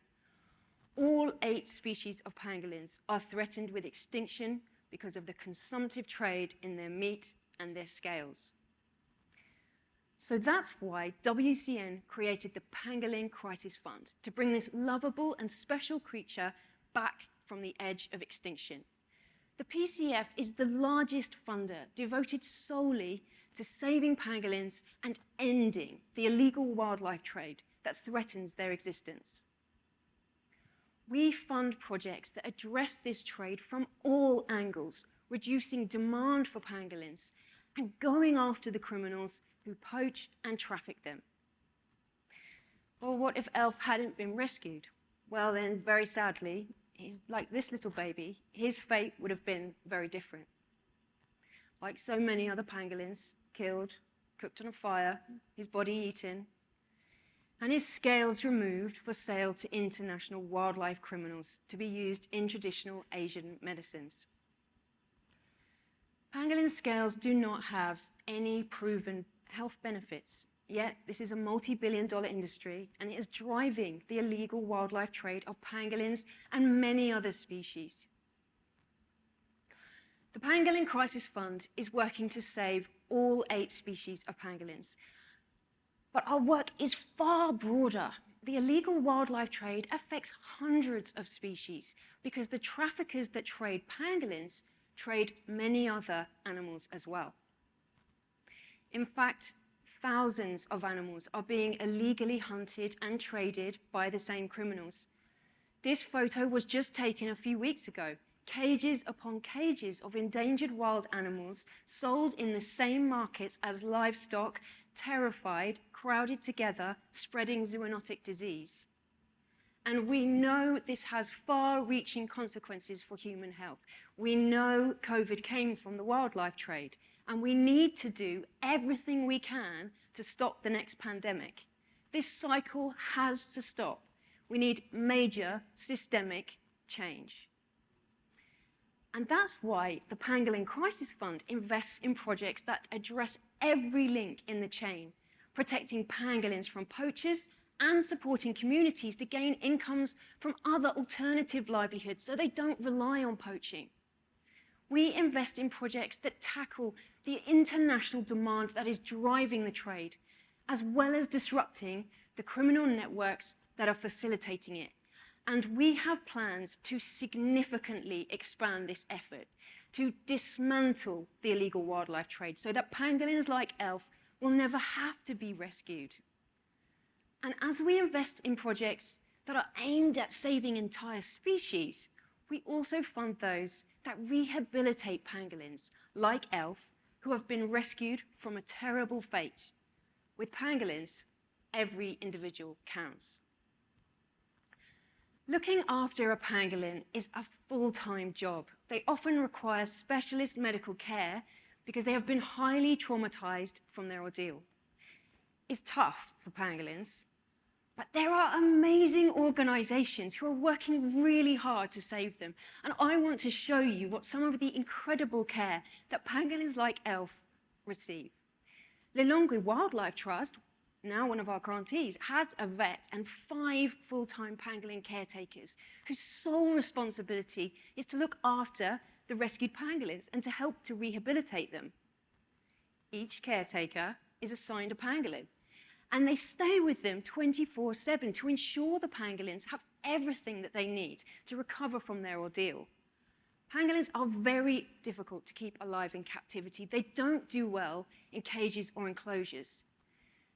All 8 species of pangolins are threatened with extinction because of the consumptive trade in their meat and their scales. So that's why WCN created the Pangolin Crisis Fund, to bring this lovable and special creature back from the edge of extinction. The PCF is the largest funder devoted solely to saving pangolins and ending the illegal wildlife trade that threatens their existence. We fund projects that address this trade from all angles, reducing demand for pangolins and going after the criminals who poach and traffic them. Well, what if Elf hadn't been rescued? Well, then, very sadly, he's like this little baby, his fate would have been very different. Like so many other pangolins, killed, cooked on a fire, his body eaten, and his scales removed for sale to international wildlife criminals to be used in traditional Asian medicines. Pangolin scales do not have any proven health benefits, yet this is a multi-billion-dollar industry and it is driving the illegal wildlife trade of pangolins and many other species. The Pangolin Crisis Fund is working to save all 8 species of pangolins. But our work is far broader. The illegal wildlife trade affects hundreds of species because the traffickers that trade pangolins trade many other animals as well. In fact, thousands of animals are being illegally hunted and traded by the same criminals. This photo was just taken a few weeks ago. Cages upon cages of endangered wild animals sold in the same markets as livestock, terrified, crowded together, spreading zoonotic disease. And we know this has far-reaching consequences for human health. We know COVID came from the wildlife trade, and we need to do everything we can to stop the next pandemic. This cycle has to stop. We need major systemic change. And that's why the Pangolin Crisis Fund invests in projects that address every link in the chain, protecting pangolins from poachers and supporting communities to gain incomes from other alternative livelihoods so they don't rely on poaching. We invest in projects that tackle the international demand that is driving the trade, as well as disrupting the criminal networks that are facilitating it. And we have plans to significantly expand this effort, to dismantle the illegal wildlife trade so that pangolins like Elf will never have to be rescued. And as we invest in projects that are aimed at saving entire species, we also fund those that rehabilitate pangolins like Elf, who have been rescued from a terrible fate. With pangolins, every individual counts. Looking after a pangolin is a full-time job. They often require specialist medical care because they have been highly traumatized from their ordeal. It's tough for pangolins, but there are amazing organizations who are working really hard to save them. And I want to show you what some of the incredible care that pangolins like Elf receive. Lilongwe Wildlife Trust, now one of our grantees, has a vet and 5 full-time pangolin caretakers whose sole responsibility is to look after the rescued pangolins and to help to rehabilitate them. Each caretaker is assigned a pangolin, and they stay with them 24/7 to ensure the pangolins have everything that they need to recover from their ordeal. Pangolins are very difficult to keep alive in captivity. They don't do well in cages or enclosures.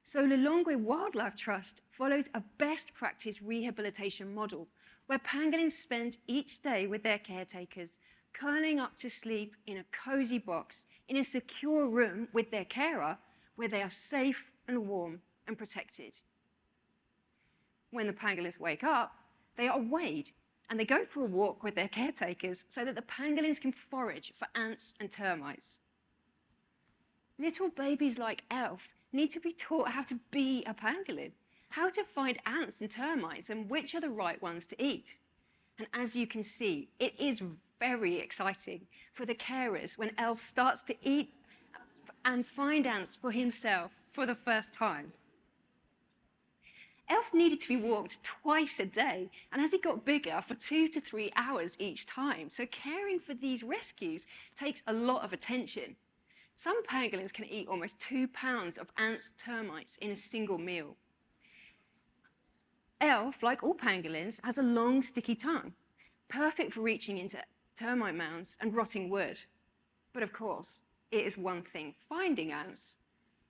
So Lilongwe Wildlife Trust follows a best practice rehabilitation model where pangolins spend each day with their caretakers, curling up to sleep in a cozy box in a secure room with their carer where they are safe and warm and protected. When the pangolins wake up, they are weighed and they go for a walk with their caretakers so that the pangolins can forage for ants and termites. Little babies like Elf need to be taught how to be a pangolin, how to find ants and termites and which are the right ones to eat. And as you can see, it is very exciting for the carers when Elf starts to eat and find ants for himself for the first time. Elf needed to be walked twice a day, and as he got bigger, for 2 to 3 hours each time. So caring for these rescues takes a lot of attention. Some pangolins can eat almost 2 pounds of ants, termites in a single meal. Elf, like all pangolins, has a long, sticky tongue, perfect for reaching into termite mounds and rotting wood. But of course, it is one thing finding ants.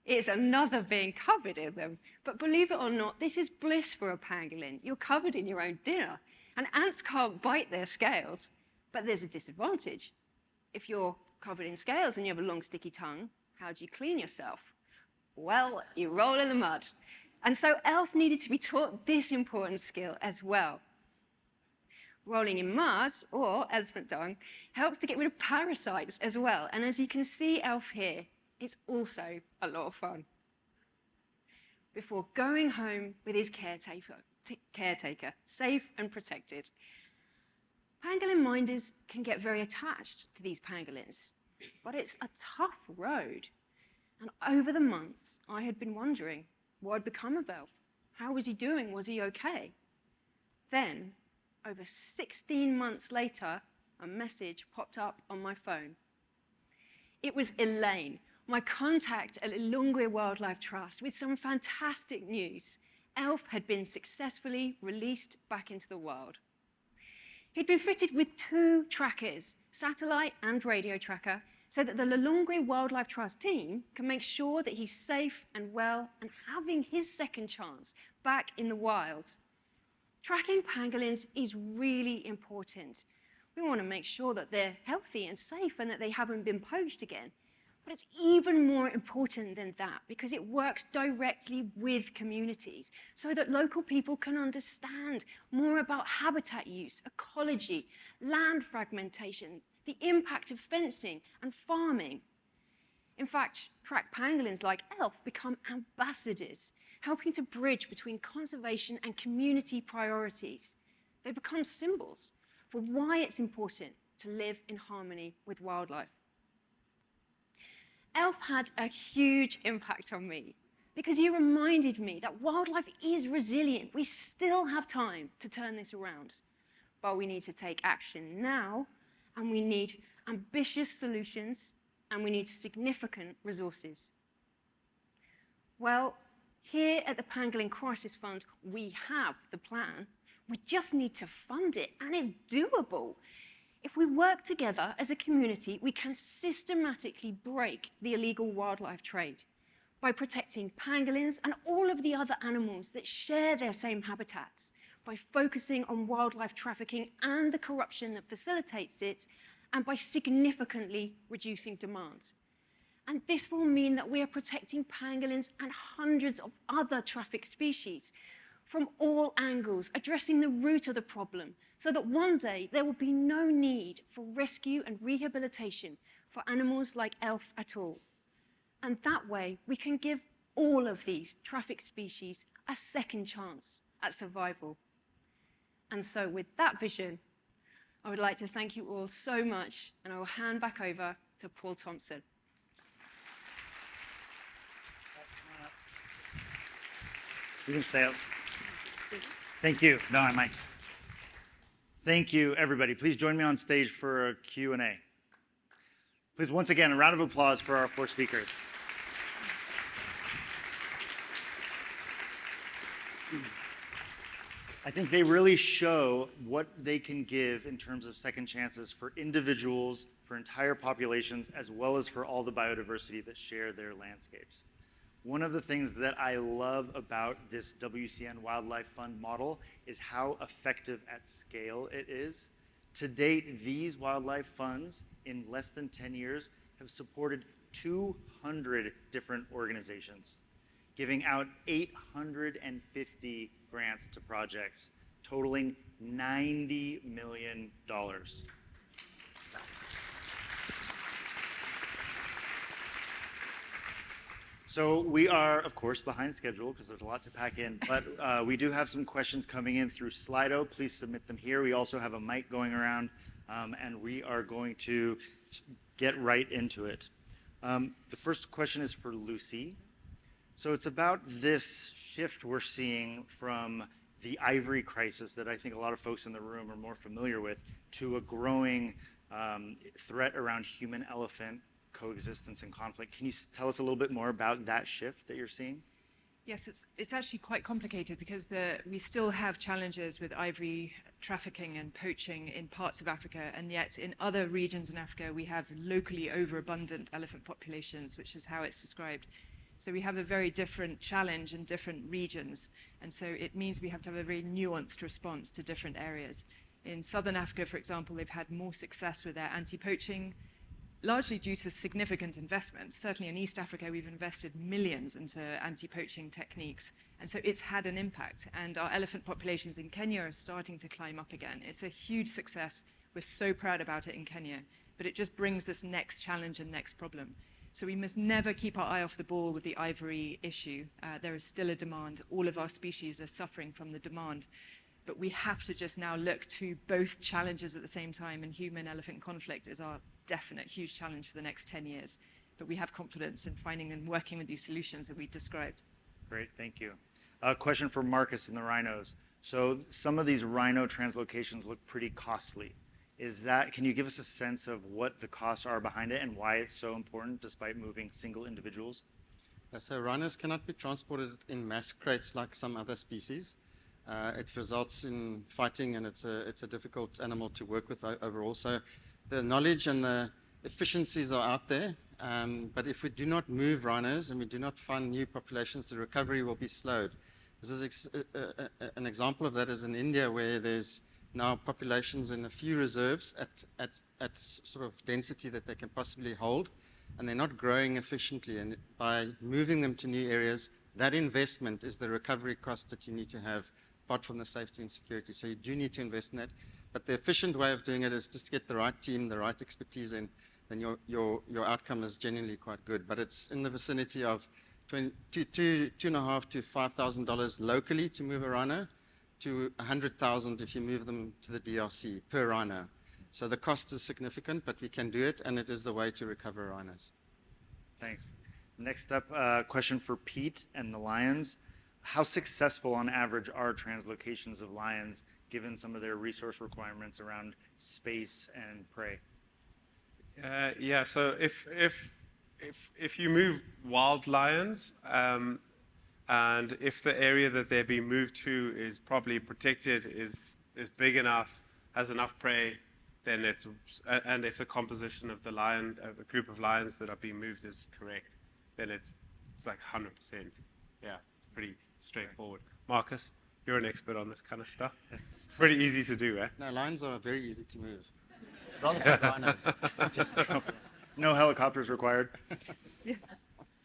It is another being covered in them. But believe it or not, this is bliss for a pangolin. You're covered in your own dinner, and ants can't bite their scales. But there's a disadvantage. If you're covered in scales and you have a long, sticky tongue, how do you clean yourself? Well, you roll in the mud. And so Elf needed to be taught this important skill as well. Rolling in mud, or elephant dung, helps to get rid of parasites as well. And as you can see Elf here, it's also a lot of fun. Before going home with his caretaker, safe and protected, pangolin minders can get very attached to these pangolins, but it's a tough road. And over the months, I had been wondering what had become of Elf. How was he doing? Was he okay? Then, over 16 months later, a message popped up on my phone. It was Elaine, my contact at Lilongwe Wildlife Trust, with some fantastic news. Elf had been successfully released back into the wild. He'd been fitted with 2 trackers, satellite and radio tracker, so that the Lilongwe Wildlife Trust team can make sure that he's safe and well and having his second chance back in the wild. Tracking pangolins is really important. We want to make sure that they're healthy and safe and that they haven't been poached again. But it's even more important than that because it works directly with communities so that local people can understand more about habitat use, ecology, land fragmentation, the impact of fencing and farming. In fact, tracked pangolins like ELF become ambassadors, helping to bridge between conservation and community priorities. They become symbols for why it's important to live in harmony with wildlife. ELF had a huge impact on me because he reminded me that wildlife is resilient. We still have time to turn this around, but we need to take action now, and we need ambitious solutions, and we need significant resources. Well, here at the Pangolin Crisis Fund, we have the plan. We just need to fund it, and it's doable. If we work together as a community, we can systematically break the illegal wildlife trade by protecting pangolins and all of the other animals that share their same habitats, by focusing on wildlife trafficking and the corruption that facilitates it, and by significantly reducing demand. And this will mean that we are protecting pangolins and hundreds of other trafficked species from all angles, addressing the root of the problem, so that one day there will be no need for rescue and rehabilitation for animals like ELF at all. And that way, we can give all of these trafficked species a second chance at survival. And so with that vision, I would like to thank you all so much, and I will hand back over to Paul Thompson. You can stay up. Thank you. No, I might. Thank you, everybody. Please join me on stage for a Q&A. Please, once again, a round of applause for our 4 speakers. I think they really show what they can give in terms of second chances for individuals, for entire populations, as well as for all the biodiversity that share their landscapes. One of the things that I love about this WCN Wildlife Fund model is how effective at scale it is. To date, these wildlife funds in less than 10 years have supported 200 different organizations, giving out 850 grants to projects totaling $90 million. So we are, of course, behind schedule because there's a lot to pack in, but we do have some questions coming in through Slido. Please submit them here. We also have a mic going around, and we are going to get right into it. The first question is for Lucy. So it's about this shift we're seeing from the ivory crisis that I think a lot of folks in the room are more familiar with to a growing threat around human-elephant coexistence and conflict. Can you tell us a little bit more about that shift that you're seeing? Yes, it's actually quite complicated because we still have challenges with ivory trafficking and poaching in parts of Africa, and yet in other regions in Africa we have locally overabundant elephant populations, which is how it's described. So we have a very different challenge in different regions, and so it means we have to have a very nuanced response to different areas. In southern Africa, for example, they've had more success with their anti-poaching, largely due to significant investment. Certainly in East Africa, we've invested millions into anti-poaching techniques, and so it's had an impact. And our elephant populations in Kenya are starting to climb up again. It's a huge success. We're so proud about it in Kenya, but it just brings this next challenge and next problem. So we must never keep our eye off the ball with the ivory issue. There is still a demand. All of our species are suffering from the demand. But we have to just now look to both challenges at the same time, and human-elephant conflict is our definite huge challenge for the next 10 years. But we have confidence in finding and working with these solutions that we described. Great, thank you. A question for Marcus and the rhinos. So some of these rhino translocations look pretty costly. Can you give us a sense of what the costs are behind it and why it's so important despite moving single individuals? So rhinos cannot be transported in mass crates like some other species. It results in fighting, and it's a difficult animal to work with overall. So the knowledge and the efficiencies are out there, but if we do not move rhinos and we do not find new populations, the recovery will be slowed. This is an example of that is in India, where there's now populations in a few reserves at sort of density that they can possibly hold, and they're not growing efficiently. And by moving them to new areas, that investment is the recovery cost that you need to have, apart from the safety and security. So you do need to invest in that. But the efficient way of doing it is just to get the right team, the right expertise in, then your outcome is genuinely quite good. But it's in the vicinity of $2,500 to $5,000 locally to move a rhino, to $100,000 if you move them to the DRC per rhino. So the cost is significant, but we can do it, and it is the way to recover rhinos. Thanks. Next up, question for Pete and the lions. How successful on average are translocations of lions given some of their resource requirements around space and prey? Yeah, so if you move wild lions, and if the area that they're being moved to is probably protected, is big enough, has enough prey, then and if the composition of the lion, a group of lions that are being moved is correct, then it's like 100%. Yeah, it's pretty straightforward. Marcus, you're an expert on this kind of stuff. It's pretty easy to do, right? No, lions are very easy to move. Rather than rhinos. Just No helicopters required.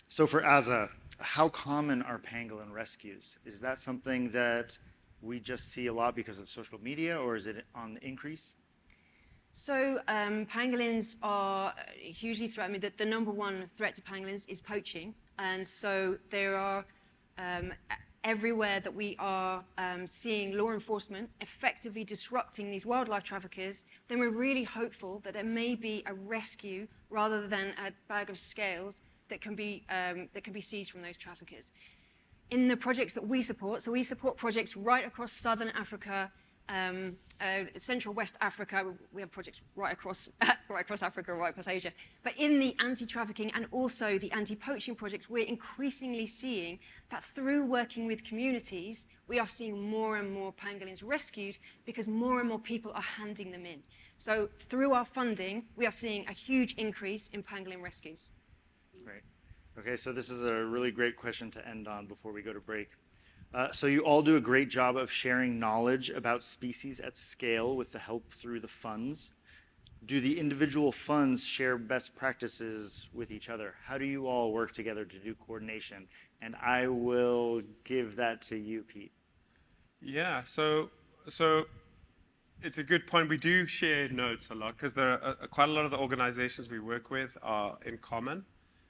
So for Aza, how common are pangolin rescues? Is that something that we just see a lot because of social media, or is it on the increase? So pangolins are hugely threat. I mean, the number one threat to pangolins is poaching, and so there are everywhere that we are seeing law enforcement effectively disrupting these wildlife traffickers. Then we're really hopeful that there may be a rescue rather than a bag of scales that can be seized from those traffickers. In the projects that we support, so we support projects right across Southern Africa, Central West Africa. We have projects right across Africa, right across Asia. But in the anti-trafficking and also the anti-poaching projects, we're increasingly seeing that through working with communities, we are seeing more and more pangolins rescued because more and more people are handing them in. So through our funding, we are seeing a huge increase in pangolin rescues. Great. Okay, so this is a really great question to end on before we go to break. So you all do a great job of sharing knowledge about species at scale with the help through the funds. Do the individual funds share best practices with each other? How do you all work together to do coordination? And I will give that to you, Pete. Yeah, so it's a good point. We do share notes a lot because there are quite a lot of the organizations we work with are in common.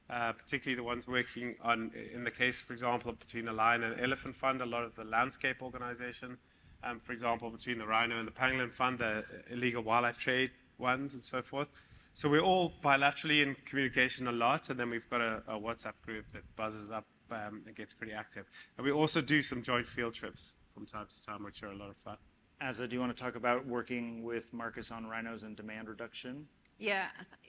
Particularly the ones working on, in the case, for example, between the Lion and Elephant Fund, a lot of the landscape organization, for example, between the Rhino and the Pangolin Fund, the illegal wildlife trade ones and so forth. So we're all bilaterally in communication a lot, and then we've got a WhatsApp group that buzzes up and gets pretty active. And we also do some joint field trips from time to time, which are a lot of fun. Aza, do you want to talk about working with Marcus on rhinos and demand reduction? Yeah,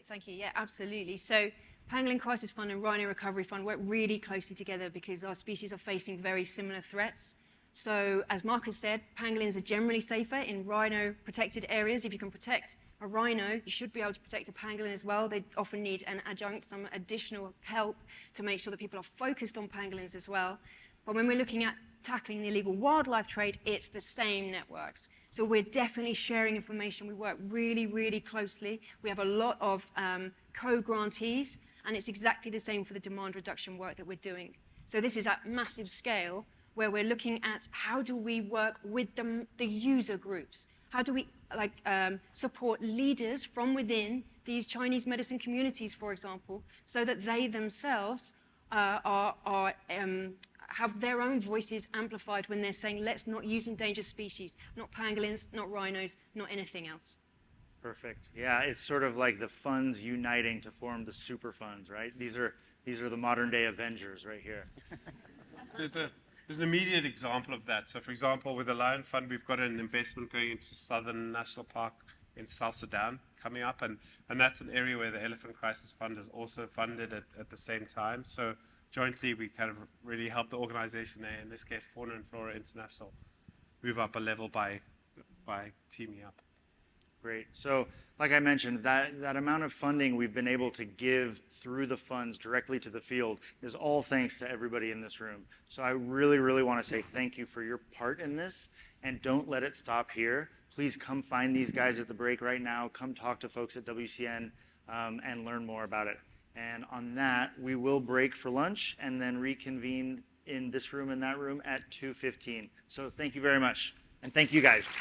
thank you. Yeah, absolutely. So Pangolin Crisis Fund and Rhino Recovery Fund work really closely together because our species are facing very similar threats. So as Marcus said, pangolins are generally safer in rhino protected areas. If you can protect a rhino, you should be able to protect a pangolin as well. They often need an adjunct, some additional help to make sure that people are focused on pangolins as well. But when we're looking at tackling the illegal wildlife trade, it's the same networks. So we're definitely sharing information. We work really, really closely. We have a lot of co-grantees, and it's exactly the same for the demand reduction work that we're doing. So this is at massive scale where we're looking at how do we work with the user groups? How do we support leaders from within these Chinese medicine communities, for example, so that they themselves have their own voices amplified when they're saying, let's not use endangered species, not pangolins, not rhinos, not anything else. Perfect. Yeah, it's sort of like the funds uniting to form the super funds, right? These are the modern day Avengers right here. There's an immediate example of that. So for example, with the Lion Fund, we've got an investment going into Southern National Park in South Sudan coming up. And that's an area where the Elephant Crisis Fund is also funded at the same time. So jointly, we kind of really help the organization there, in this case, Fauna and Flora International, move up a level by teaming up. Great. So, like I mentioned, that amount of funding we've been able to give through the funds directly to the field is all thanks to everybody in this room. So I really, really want to say thank you for your part in this, and don't let it stop here. Please come find these guys at the break right now. Come talk to folks at WCN and learn more about it. And on that, we will break for lunch and then reconvene in this room and that room at 2:15. So thank you very much. And thank you guys.